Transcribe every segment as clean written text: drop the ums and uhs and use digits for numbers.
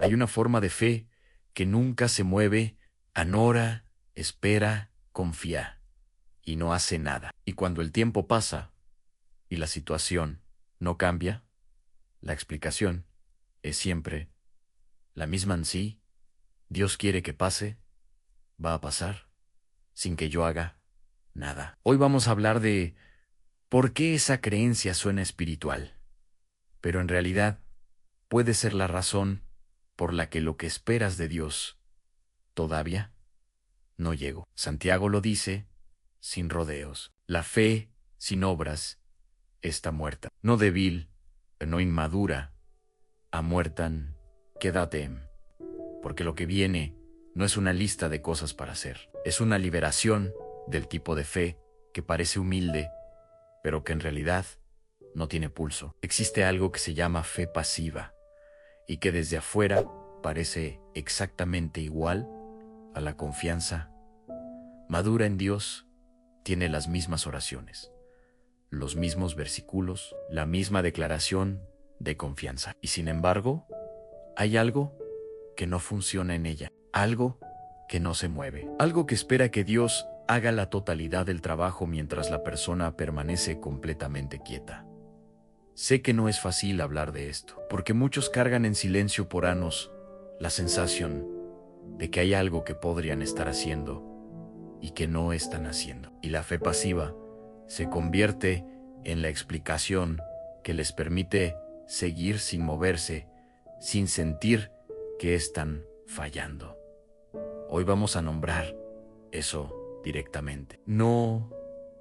Hay una forma de fe que nunca se mueve, anora, espera, confía y no hace nada. Y cuando el tiempo pasa y la situación no cambia, la explicación es siempre la misma en sí. Dios quiere que pase, va a pasar, sin que yo haga nada. Hoy vamos a hablar de por qué esa creencia suena espiritual, pero en realidad puede ser la razón por la que lo que esperas de Dios todavía no llegó. Santiago lo dice sin rodeos. La fe sin obras está muerta. No débil, no inmadura, a muertan, quédate. Porque lo que viene no es una lista de cosas para hacer. Es una liberación del tipo de fe que parece humilde, pero que en realidad no tiene pulso. Existe algo que se llama fe pasiva y que desde afuera parece exactamente igual a la confianza. Madura en Dios, tiene las mismas oraciones, los mismos versículos, la misma declaración de confianza. Y sin embargo, hay algo que no funciona en ella, algo que no se mueve, algo que espera que Dios haga la totalidad del trabajo mientras la persona permanece completamente quieta. Sé que no es fácil hablar de esto, porque muchos cargan en silencio por años la sensación de que hay algo que podrían estar haciendo y que no están haciendo. Y la fe pasiva se convierte en la explicación que les permite seguir sin moverse, sin sentir que están fallando. Hoy vamos a nombrar eso directamente, no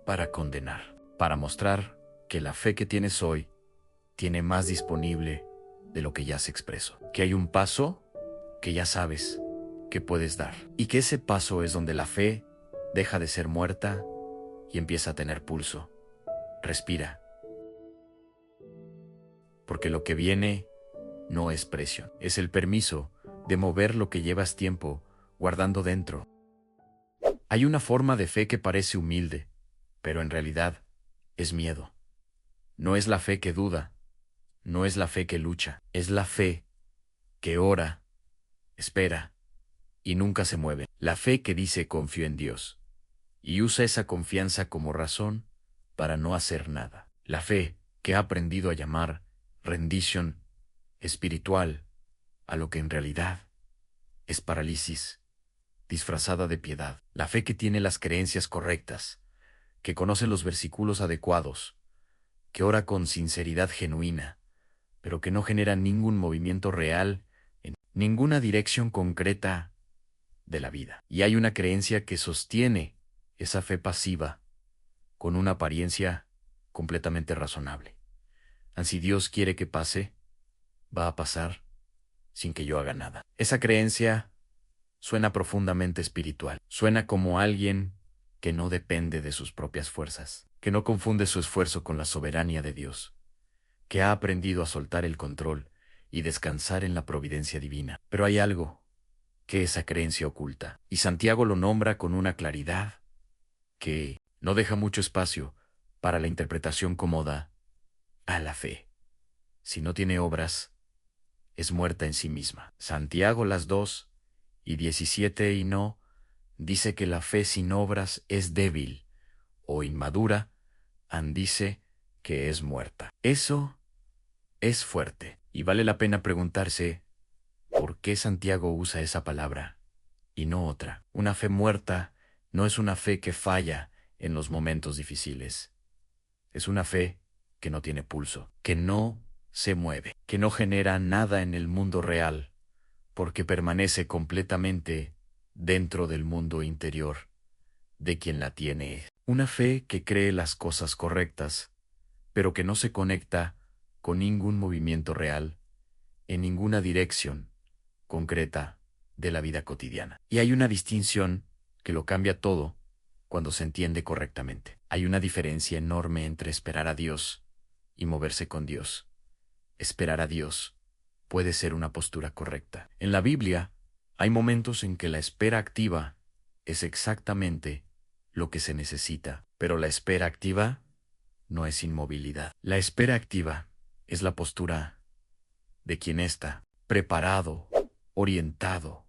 para condenar, para mostrar que la fe que tienes hoy tiene más disponible de lo que ya se expresó, que hay un paso que ya sabes que puedes dar y que ese paso es donde la fe deja de ser muerta y empieza a tener pulso. Respira, porque lo que viene no es presión, es el permiso de mover lo que llevas tiempo guardando dentro. Hay una forma de fe que parece humilde, pero en realidad es miedo. No es la fe que duda, no es la fe que lucha, es la fe que ora, espera y nunca se mueve. La fe que dice confío en Dios y usa esa confianza como razón para no hacer nada. La fe que ha aprendido a llamar rendición espiritual a lo que en realidad es parálisis disfrazada de piedad. La fe que tiene las creencias correctas, que conoce los versículos adecuados, que ora con sinceridad genuina, pero que no genera ningún movimiento real en ninguna dirección concreta de la vida. Y hay una creencia que sostiene esa fe pasiva con una apariencia completamente razonable. Así Dios quiere que pase, va a pasar sin que yo haga nada. Esa creencia suena profundamente espiritual. Suena como alguien que no depende de sus propias fuerzas, que no confunde su esfuerzo con la soberanía de Dios, que ha aprendido a soltar el control y descansar en la providencia divina. Pero hay algo que esa creencia oculta, y Santiago lo nombra con una claridad que no deja mucho espacio para la interpretación cómoda a la fe. Si no tiene obras, es muerta en sí misma. Santiago las 2:17 y no dice que la fe sin obras es débil o inmadura, dice que es muerta. Eso es fuerte y vale la pena preguntarse por qué Santiago usa esa palabra y no otra. Una fe muerta no es una fe que falla en los momentos difíciles. Es una fe que no tiene pulso, que no se mueve, que no genera nada en el mundo real, porque permanece completamente dentro del mundo interior de quien la tiene. Una fe que cree las cosas correctas, pero que no se conecta con ningún movimiento real, en ninguna dirección concreta de la vida cotidiana. Y hay una distinción que lo cambia todo cuando se entiende correctamente. Hay una diferencia enorme entre esperar a Dios y moverse con Dios. Esperar a Dios puede ser una postura correcta. En la Biblia hay momentos en que la espera activa es exactamente lo que se necesita, pero la espera activa no es inmovilidad. La espera activa es la postura de quien está preparado orientado,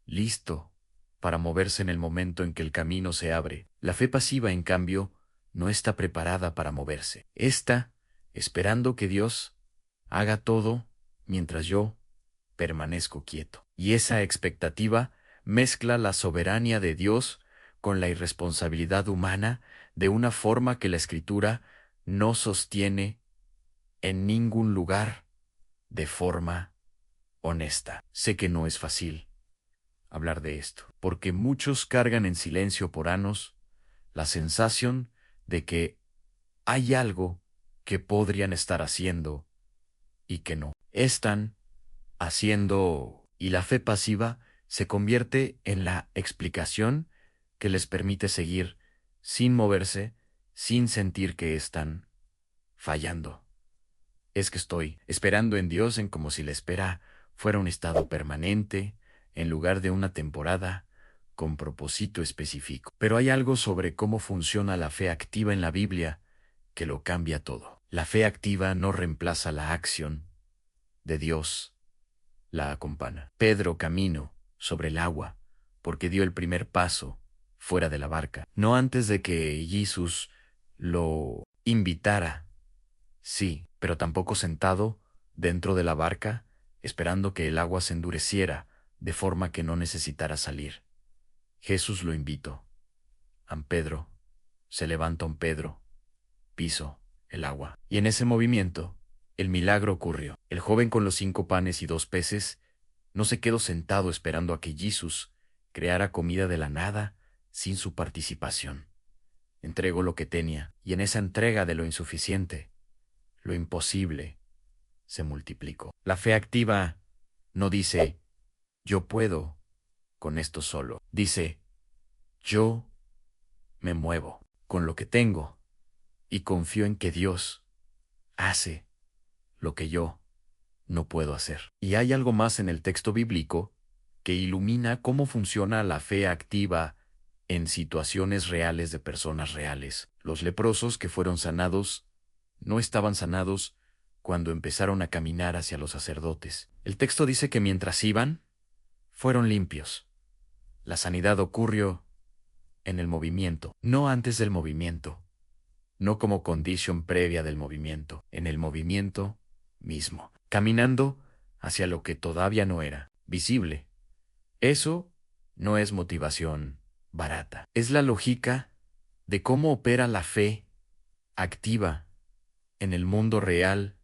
listo para moverse en el momento en que el camino se abre. La fe pasiva, en cambio, no está preparada para moverse. Está esperando que Dios haga todo mientras yo permanezco quieto. Y esa expectativa mezcla la soberanía de Dios con la irresponsabilidad humana de una forma que la Escritura no sostiene en ningún lugar de forma honesta. Sé que no es fácil hablar de esto, porque muchos cargan en silencio por años la sensación de que hay algo que podrían estar haciendo y que no están haciendo, y la fe pasiva se convierte en la explicación que les permite seguir sin moverse, sin sentir que están fallando. Es que estoy esperando en Dios en como si la espera fuera un estado permanente, en lugar de una temporada con propósito específico. Pero hay algo sobre cómo funciona la fe activa en la Biblia que lo cambia todo. La fe activa no reemplaza la acción de Dios, la acompaña. Pedro caminó sobre el agua porque dio el primer paso fuera de la barca, no antes de que Jesús lo invitara. Sí, pero tampoco sentado dentro de la barca, esperando que el agua se endureciera de forma que no necesitara salir. Jesús lo invitó. Am Pedro, se levantó un Pedro, pisó el agua. Y en ese movimiento, el milagro ocurrió. El joven con los 5 panes y 2 peces no se quedó sentado esperando a que Jesús creara comida de la nada sin su participación. Entregó lo que tenía, y en esa entrega de lo insuficiente, lo imposible se multiplicó. La fe activa no dice, yo puedo con esto solo. Dice, yo me muevo con lo que tengo y confío en que Dios hace lo que yo no puedo hacer. Y hay algo más en el texto bíblico que ilumina cómo funciona la fe activa en situaciones reales de personas reales. Los leprosos que fueron sanados no estaban sanados cuando empezaron a caminar hacia los sacerdotes. El texto dice que mientras iban, fueron limpios. La sanidad ocurrió en el movimiento, no antes del movimiento, no como condición previa del movimiento, en el movimiento mismo, caminando hacia lo que todavía no era visible. Eso no es motivación barata, es la lógica de cómo opera la fe activa en el mundo real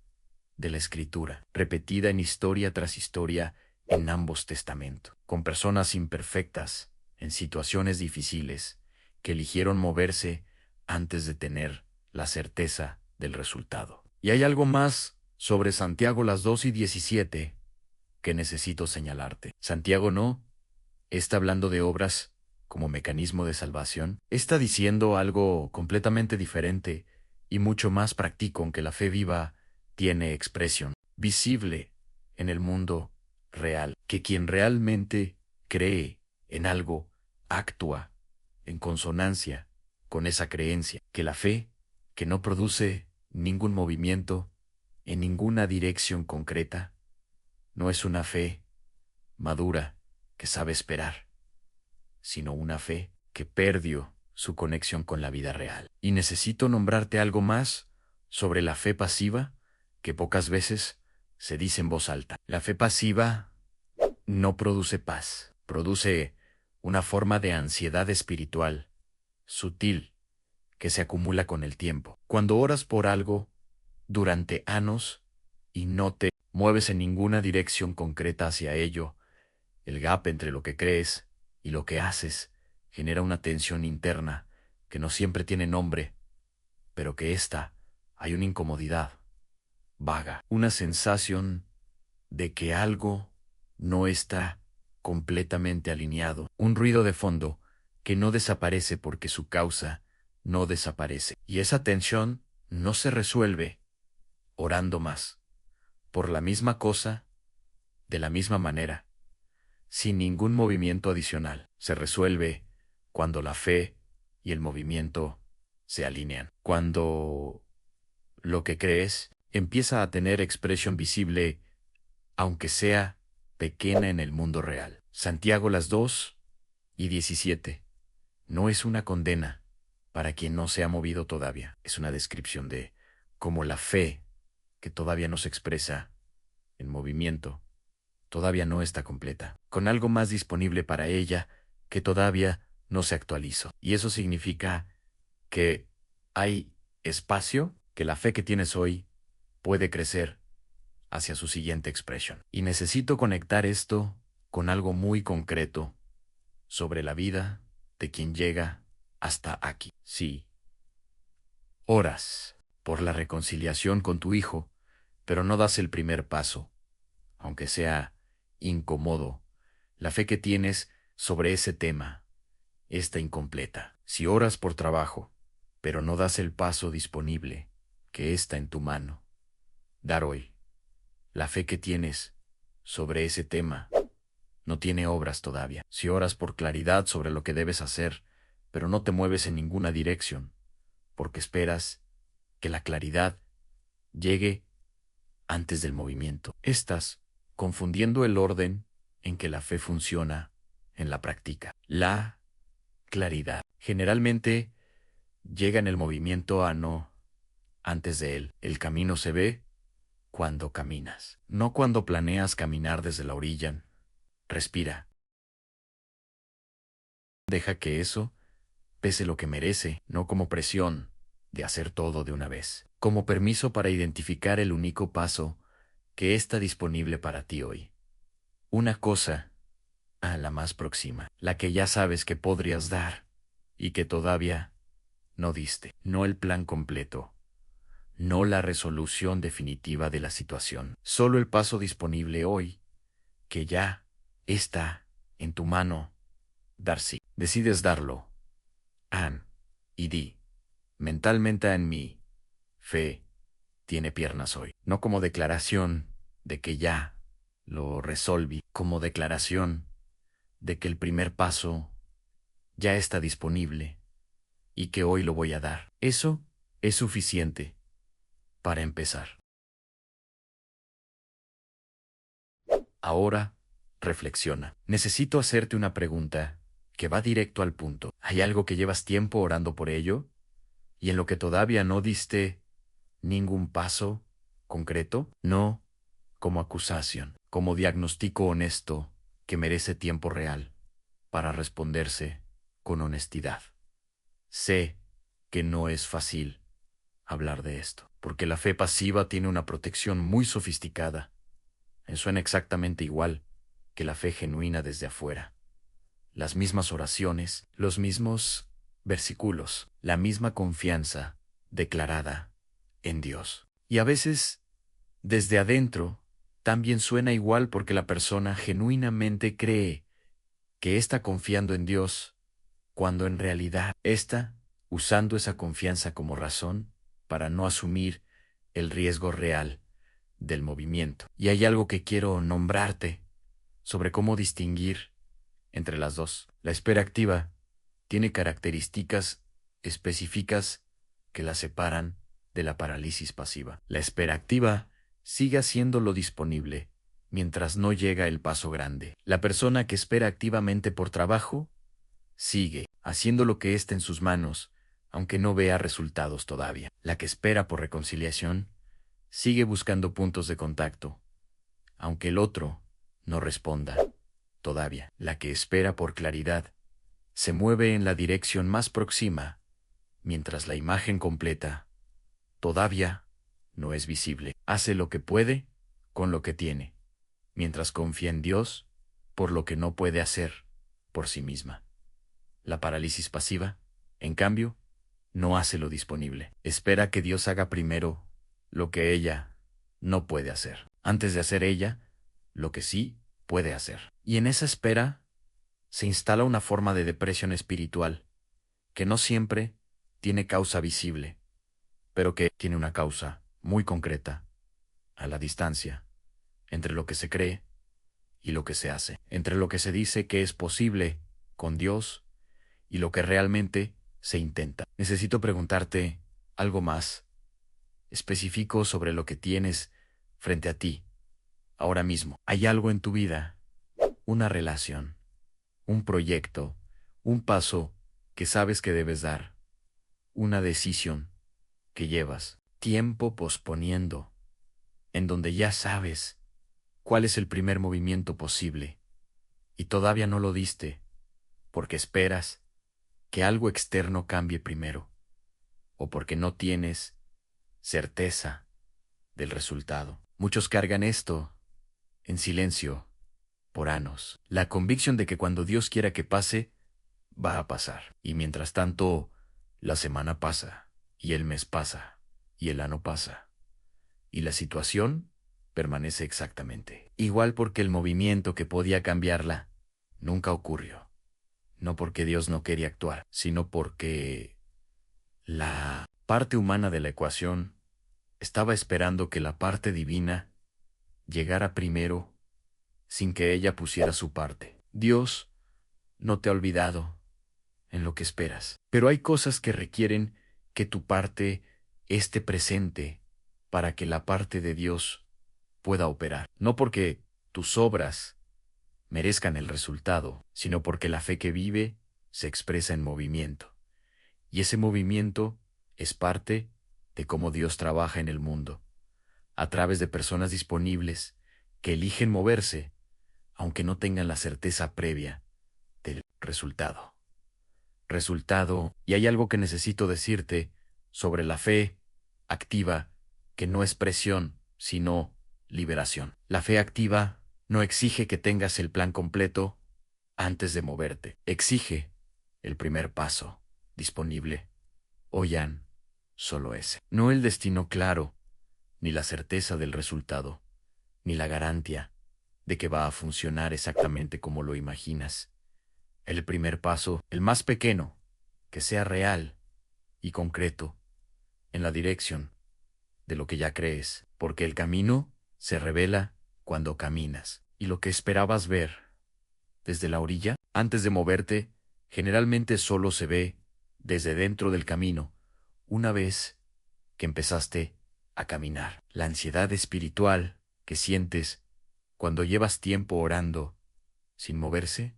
de la Escritura, repetida en historia tras historia en ambos testamentos, con personas imperfectas, en situaciones difíciles, que eligieron moverse antes de tener la certeza del resultado. Y hay algo más sobre Santiago las 2:17 que necesito señalarte. Santiago no está hablando de obras como mecanismo de salvación, está diciendo algo completamente diferente y mucho más práctico, aunque la fe viva tiene expresión visible en el mundo real, que quien realmente cree en algo actúa en consonancia con esa creencia, que la fe, que no produce ningún movimiento en ninguna dirección concreta, no es una fe madura que sabe esperar, sino una fe que perdió su conexión con la vida real. Y necesito nombrarte algo más sobre la fe pasiva que pocas veces se dice en voz alta. La fe pasiva no produce paz, produce una forma de ansiedad espiritual, sutil, que se acumula con el tiempo. Cuando oras por algo durante años y no te mueves en ninguna dirección concreta hacia ello, el gap entre lo que crees y lo que haces genera una tensión interna que no siempre tiene nombre, pero que hay una incomodidad vaga, una sensación de que algo no está completamente alineado, un ruido de fondo que no desaparece porque su causa no desaparece. Y esa tensión no se resuelve orando más, por la misma cosa, de la misma manera, sin ningún movimiento adicional. Se resuelve cuando la fe y el movimiento se alinean. Cuando lo que crees empieza a tener expresión visible, aunque sea pequeña en el mundo real. Santiago las 2:17. No es una condena para quien no se ha movido todavía. Es una descripción de cómo la fe, que todavía no se expresa en movimiento, todavía no está completa, con algo más disponible para ella que todavía no se actualizó. Y eso significa que hay espacio, que la fe que tienes hoy puede crecer hacia su siguiente expresión. Y necesito conectar esto con algo muy concreto sobre la vida de quien llega hasta aquí. Sí, oras por la reconciliación con tu hijo, pero no das el primer paso, aunque sea incómodo. La fe que tienes sobre ese tema está incompleta. Si oras por trabajo, pero no das el paso disponible que está en tu mano, dar hoy. La fe que tienes sobre ese tema no tiene obras todavía. Si oras por claridad sobre lo que debes hacer, pero no te mueves en ninguna dirección, porque esperas que la claridad llegue antes del movimiento. Estás confundiendo el orden en que la fe funciona en la práctica. La claridad generalmente llega en el movimiento a no antes de él. El camino se ve cuando caminas, no cuando planeas caminar desde la orilla. Respira. Deja que eso pese lo que merece, no como presión de hacer todo de una vez, como permiso para identificar el único paso que está disponible para ti hoy. Una cosa a la más próxima, la que ya sabes que podrías dar y que todavía no diste, no el plan completo, no la resolución definitiva de la situación, solo el paso disponible hoy, que ya está en tu mano. Dar sí. Decides darlo. Y di, mentalmente en mi fe tiene piernas hoy, no como declaración de que ya lo resolví, como declaración de que el primer paso ya está disponible y que hoy lo voy a dar. Eso es suficiente para empezar. Ahora, reflexiona. Necesito hacerte una pregunta que va directo al punto. ¿Hay algo que llevas tiempo orando por ello y en lo que todavía no diste ningún paso concreto? No como acusación, como diagnóstico honesto que merece tiempo real para responderse con honestidad. Sé que no es fácil hablar de esto, porque la fe pasiva tiene una protección muy sofisticada. Suena exactamente igual que la fe genuina desde afuera. Las mismas oraciones, los mismos versículos, la misma confianza declarada en Dios. Y a veces, desde adentro, también suena igual porque la persona genuinamente cree que está confiando en Dios, cuando en realidad está usando esa confianza como razón para no asumir el riesgo real del movimiento. Y hay algo que quiero nombrarte sobre cómo distinguir entre las dos. La espera activa tiene características específicas que la separan de la parálisis pasiva. La espera activa sigue haciendo lo disponible mientras no llega el paso grande. La persona que espera activamente por trabajo sigue haciendo lo que está en sus manos, aunque no vea resultados todavía. La que espera por reconciliación sigue buscando puntos de contacto, aunque el otro no responda todavía. La que espera por claridad se mueve en la dirección más próxima, mientras la imagen completa todavía no es visible. Hace lo que puede con lo que tiene, mientras confía en Dios por lo que no puede hacer por sí misma. La parálisis pasiva, en cambio, no hace lo disponible. Espera que Dios haga primero lo que ella no puede hacer, antes de hacer ella lo que sí puede hacer. Y en esa espera se instala una forma de depresión espiritual que no siempre tiene causa visible, pero que tiene una causa muy concreta, a la distancia, entre lo que se cree y lo que se hace, entre lo que se dice que es posible con Dios y lo que realmente se intenta. Necesito preguntarte algo más específico sobre lo que tienes frente a ti ahora mismo. ¿Hay algo en tu vida una relación, un proyecto, un paso que sabes que debes dar, una decisión que llevas tiempo posponiendo, en donde ya sabes cuál es el primer movimiento posible y todavía no lo diste porque esperas que algo externo cambie primero o porque no tienes certeza del resultado. Muchos cargan esto en silencio por años. La convicción de que cuando Dios quiera que pase, va a pasar. Y mientras tanto, la semana pasa, y el mes pasa, y el año pasa, y la situación permanece exactamente igual porque el movimiento que podía cambiarla nunca ocurrió. No porque Dios no quería actuar, sino porque la parte humana de la ecuación estaba esperando que la parte divina llegara primero sin que ella pusiera su parte. Dios no te ha olvidado en lo que esperas, pero hay cosas que requieren que tu parte esté presente para que la parte de Dios pueda operar. No porque tus obras merezcan el resultado, sino porque la fe que vive se expresa en movimiento. Y ese movimiento es parte de cómo Dios trabaja en el mundo, a través de personas disponibles que eligen moverse, aunque no tengan la certeza previa del resultado. Y hay algo que necesito decirte sobre la fe activa, que no es presión, sino liberación. La fe activa no exige que tengas el plan completo antes de moverte. Exige el primer paso disponible. Oyan, solo ese. No el destino claro, ni la certeza del resultado, ni la garantía de que va a funcionar exactamente como lo imaginas. El primer paso, el más pequeño, que sea real y concreto, en la dirección de lo que ya crees, porque el camino se revela cuando caminas. Y lo que esperabas ver desde la orilla, antes de moverte, generalmente solo se ve desde dentro del camino, una vez que empezaste a caminar. La ansiedad espiritual que sientes cuando llevas tiempo orando sin moverse,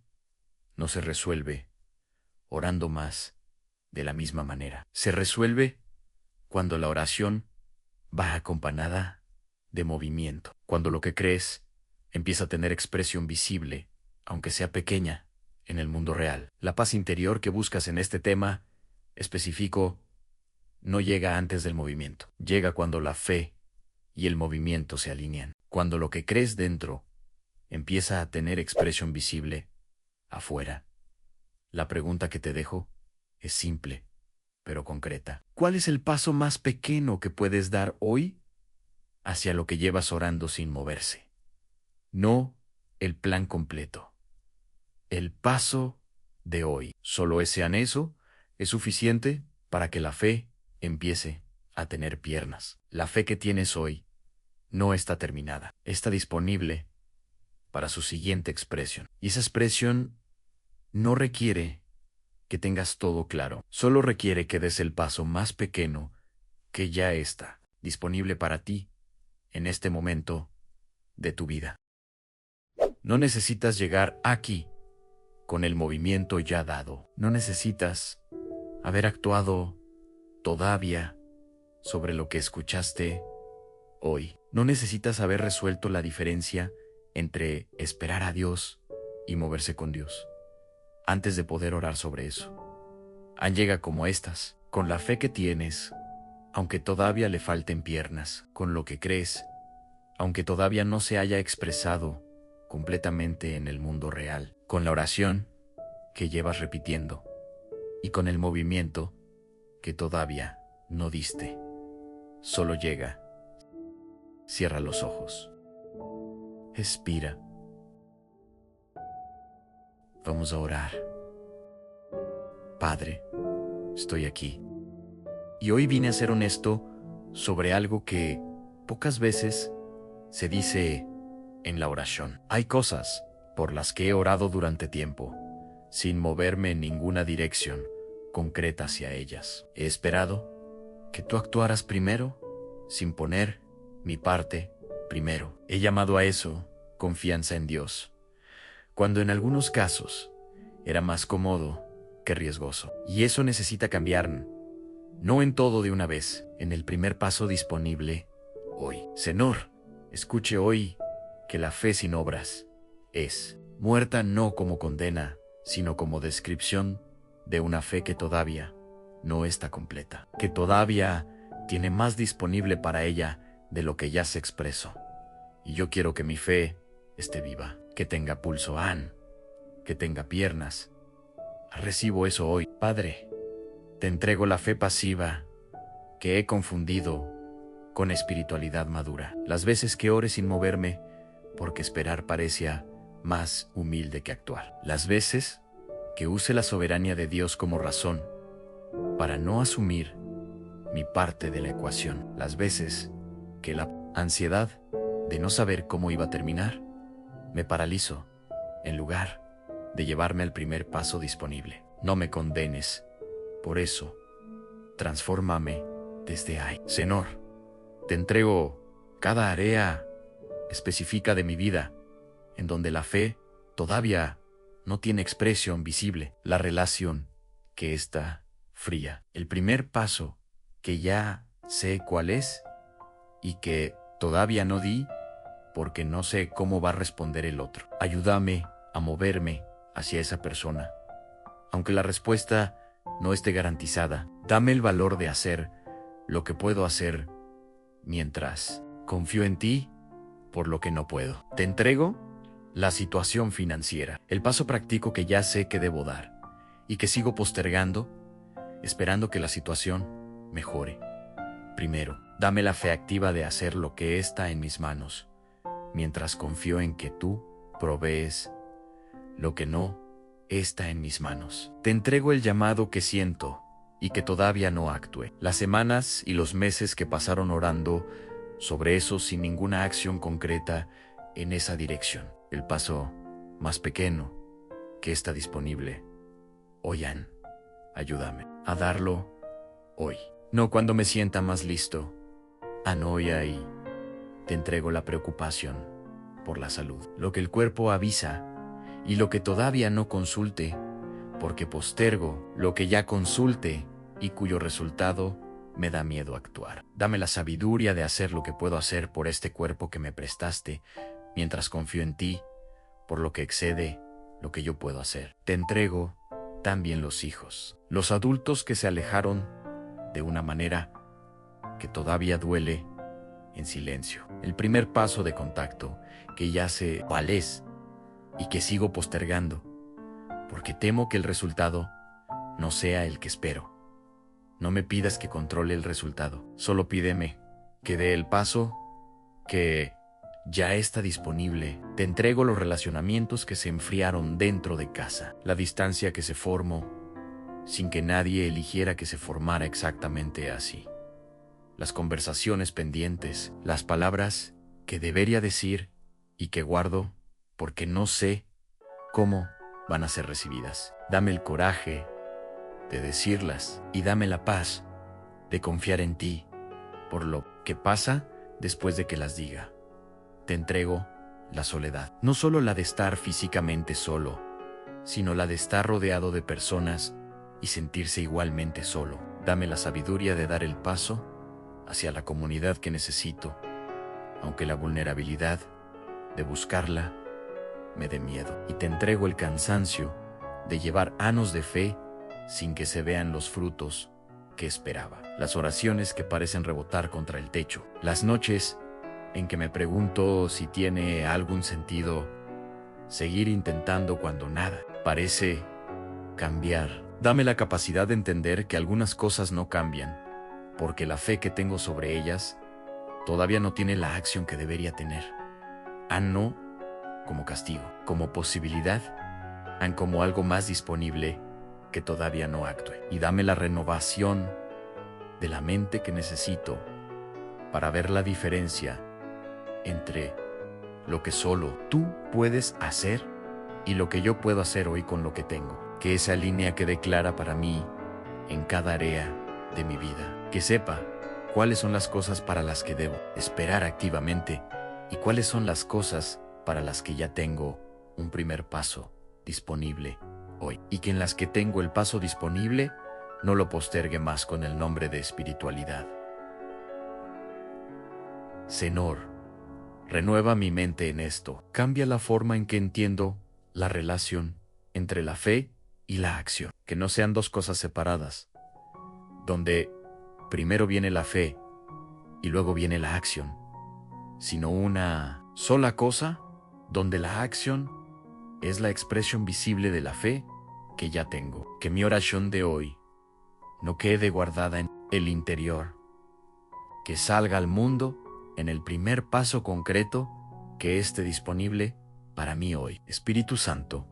no se resuelve orando más de la misma manera. Se resuelve cuando la oración va acompañada de movimiento, cuando lo que crees empieza a tener expresión visible, aunque sea pequeña, en el mundo real. La paz interior que buscas en este tema específico no llega antes del movimiento. Llega cuando la fe y el movimiento se alinean. Cuando lo que crees dentro empieza a tener expresión visible afuera. La pregunta que te dejo es simple, pero concreta. ¿Cuál es el paso más pequeño que puedes dar hoy hacia lo que llevas orando sin moverse? No el plan completo. El paso de hoy. Solo ese anheso es suficiente para que la fe empiece a tener piernas. La fe que tienes hoy no está terminada. Está disponible para su siguiente expresión. Y esa expresión no requiere que tengas todo claro. Solo requiere que des el paso más pequeño que ya está disponible para ti en este momento de tu vida. No necesitas llegar aquí con el movimiento ya dado. No necesitas haber actuado todavía sobre lo que escuchaste hoy. No necesitas haber resuelto la diferencia entre esperar a Dios y moverse con Dios antes de poder orar sobre eso. Llega como estas, con la fe que tienes, aunque todavía le falten piernas, con lo que crees, aunque todavía no se haya expresado completamente en el mundo real, con la oración que llevas repitiendo y con el movimiento que todavía no diste. Solo llega. Cierra los ojos. Expira. Vamos a orar. Padre, estoy aquí. Y hoy vine a ser honesto sobre algo que pocas veces se dice en la oración. Hay cosas por las que he orado durante tiempo, sin moverme en ninguna dirección concreta hacia ellas. He esperado que tú actuaras primero, sin poner mi parte primero. He llamado a eso confianza en Dios. cuando en algunos casos era más cómodo que riesgoso. Y eso necesita cambiar, no en todo de una vez, en el primer paso disponible hoy. Senor, escuche hoy que la fe sin obras es muerta no como condena, sino como descripción de una fe que todavía no está completa, que todavía tiene más disponible para ella de lo que ya se expresó. Y yo quiero que mi fe esté viva, que tenga pulso, que tenga piernas. Recibo eso hoy. Padre, te entrego la fe pasiva que he confundido con espiritualidad madura. Las veces que ore sin moverme, porque esperar parecía más humilde que actuar. Las veces que use la soberanía de Dios como razón para no asumir mi parte de la ecuación. Las veces que la ansiedad de no saber cómo iba a terminar me paralizó en lugar de llevarme al primer paso disponible. No me condenes. Por eso, transfórmame desde ahí. Señor, te entrego cada área específica de mi vida en donde la fe todavía no tiene expresión visible. La relación que está fría. El primer paso que ya sé cuál es y que todavía no di porque no sé cómo va a responder el otro. Ayúdame a moverme hacia esa persona. Aunque la respuesta no esté garantizada, dame el valor de hacer lo que puedo hacer mientras confío en ti por lo que no puedo. Te entrego la situación financiera, el paso práctico que ya sé que debo dar y que sigo postergando, esperando que la situación mejore. Primero, dame la fe activa de hacer lo que está en mis manos, mientras confío en que tú provees lo que no está en mis manos. Te entrego el llamado que siento y que todavía no actúe. Las semanas y los meses que pasaron orando sobre eso sin ninguna acción concreta en esa dirección. El paso más pequeño que está disponible. Oyan, ayúdame a darlo hoy. No cuando me sienta más listo. Hoy ahí te entrego la preocupación por la salud. Lo que el cuerpo avisa y lo que todavía no consulte, porque postergo lo que ya consulte y cuyo resultado me da miedo actuar. Dame la sabiduría de hacer lo que puedo hacer por este cuerpo que me prestaste, mientras confío en ti, por lo que excede lo que yo puedo hacer. Te entrego también los hijos, los adultos que se alejaron de una manera que todavía duele en silencio. El primer paso de contacto que ya sé cuál es y que sigo postergando, porque temo que el resultado no sea el que espero. No me pidas que controle el resultado, solo pídeme que dé el paso que ya está disponible. Te entrego los relacionamientos que se enfriaron dentro de casa, la distancia que se formó sin que nadie eligiera que se formara exactamente así, las conversaciones pendientes, las palabras que debería decir y que guardo porque no sé cómo van a ser recibidas. Dame el coraje de decirlas y dame la paz de confiar en ti por lo que pasa después de que las diga. Te entrego la soledad, no solo la de estar físicamente solo, sino la de estar rodeado de personas y sentirse igualmente solo. Dame la sabiduría de dar el paso hacia la comunidad que necesito, aunque la vulnerabilidad de buscarla me dé miedo. Y te entrego el cansancio de llevar años de fe sin que se vean los frutos que esperaba. Las oraciones que parecen rebotar contra el techo. Las noches en que me pregunto si tiene algún sentido seguir intentando cuando nada parece cambiar. Dame la capacidad de entender que algunas cosas no cambian, porque la fe que tengo sobre ellas todavía no tiene la acción que debería tener. No como castigo, como posibilidad, como algo más disponible que todavía no actúe. Y dame la renovación de la mente que necesito para ver la diferencia entre lo que solo tú puedes hacer y lo que yo puedo hacer hoy con lo que tengo. Que esa línea quede clara para mí en cada área de mi vida. Que sepa cuáles son las cosas para las que debo esperar activamente y cuáles son las cosas para las que ya tengo un primer paso disponible hoy, y que en las que tengo el paso disponible no lo postergue más con el nombre de espiritualidad. Señor, renueva mi mente en esto. Cambia la forma en que entiendo la relación entre la fe y la acción. Que no sean dos cosas separadas, donde primero viene la fe y luego viene la acción, sino una sola cosa donde la acción es la expresión visible de la fe que ya tengo. Que mi oración de hoy no quede guardada en el interior, que salga al mundo en el primer paso concreto que esté disponible para mí hoy. Espíritu Santo,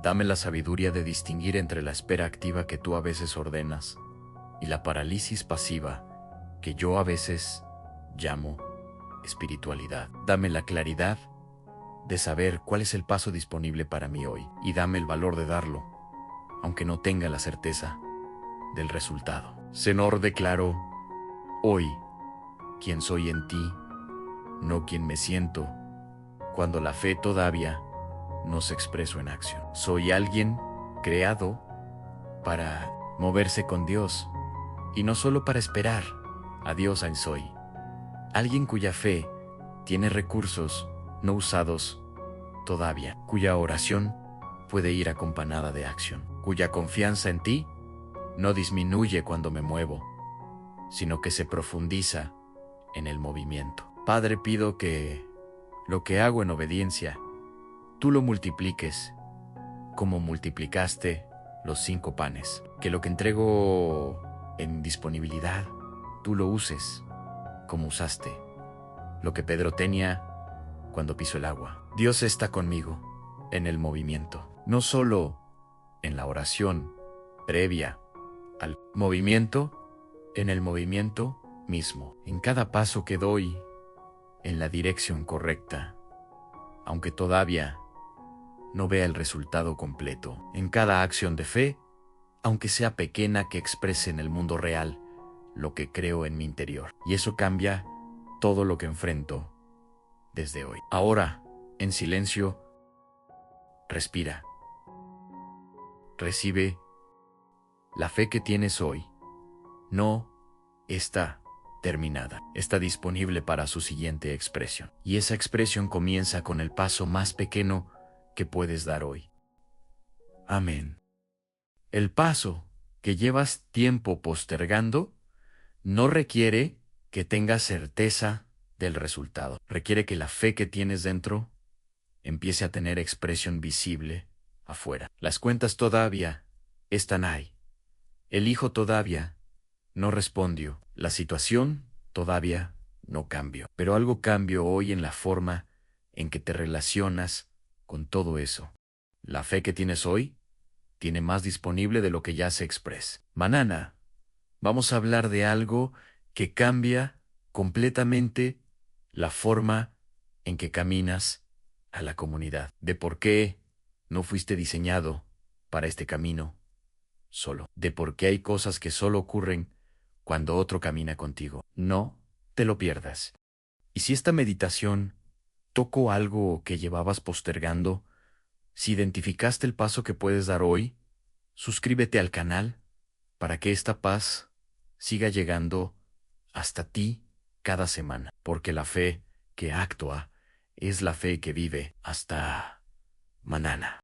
dame la sabiduría de distinguir entre la espera activa que tú a veces ordenas y la parálisis pasiva que yo a veces llamo espiritualidad. Dame la claridad de saber cuál es el paso disponible para mí hoy, y dame el valor de darlo, aunque no tenga la certeza del resultado. Señor, declaro hoy quién soy en ti, no quién me siento, cuando la fe todavía no se expresó en acción. Soy alguien creado para moverse con Dios, y no solo para esperar a Dios. Soy alguien cuya fe tiene recursos no usados todavía, cuya oración puede ir acompañada de acción, cuya confianza en ti no disminuye cuando me muevo, sino que se profundiza en el movimiento. Padre, pido que lo que hago en obediencia, tú lo multipliques como multiplicaste los 5 panes. Que lo que entrego en disponibilidad, tú lo uses como usaste lo que Pedro tenía cuando pisó el agua. Dios está conmigo en el movimiento, no solo en la oración previa al movimiento, en el movimiento mismo, en cada paso que doy en la dirección correcta, aunque todavía no vea el resultado completo, en cada acción de fe, aunque sea pequeña, que exprese en el mundo real lo que creo en mi interior. Y eso cambia todo lo que enfrento desde hoy. Ahora, en silencio, respira. Recibe la fe que tienes hoy. No está terminada. Está disponible para su siguiente expresión. Y esa expresión comienza con el paso más pequeño que puedes dar hoy. Amén. El paso que llevas tiempo postergando no requiere que tengas certeza del resultado. Requiere que la fe que tienes dentro empiece a tener expresión visible afuera. Las cuentas todavía están ahí. El hijo todavía no respondió. La situación todavía no cambió. Pero algo cambió hoy en la forma en que te relacionas con todo eso. La fe que tienes hoy tiene más disponible de lo que ya se expresa. Mañana vamos a hablar de algo que cambia completamente la forma en que caminas a la comunidad. De por qué no fuiste diseñado para este camino solo. De por qué hay cosas que solo ocurren cuando otro camina contigo. No te lo pierdas. Y si esta meditación tocó algo que llevabas postergando, si identificaste el paso que puedes dar hoy, suscríbete al canal para que esta paz siga llegando hasta ti cada semana, porque la fe que actúa es la fe que vive hasta mañana.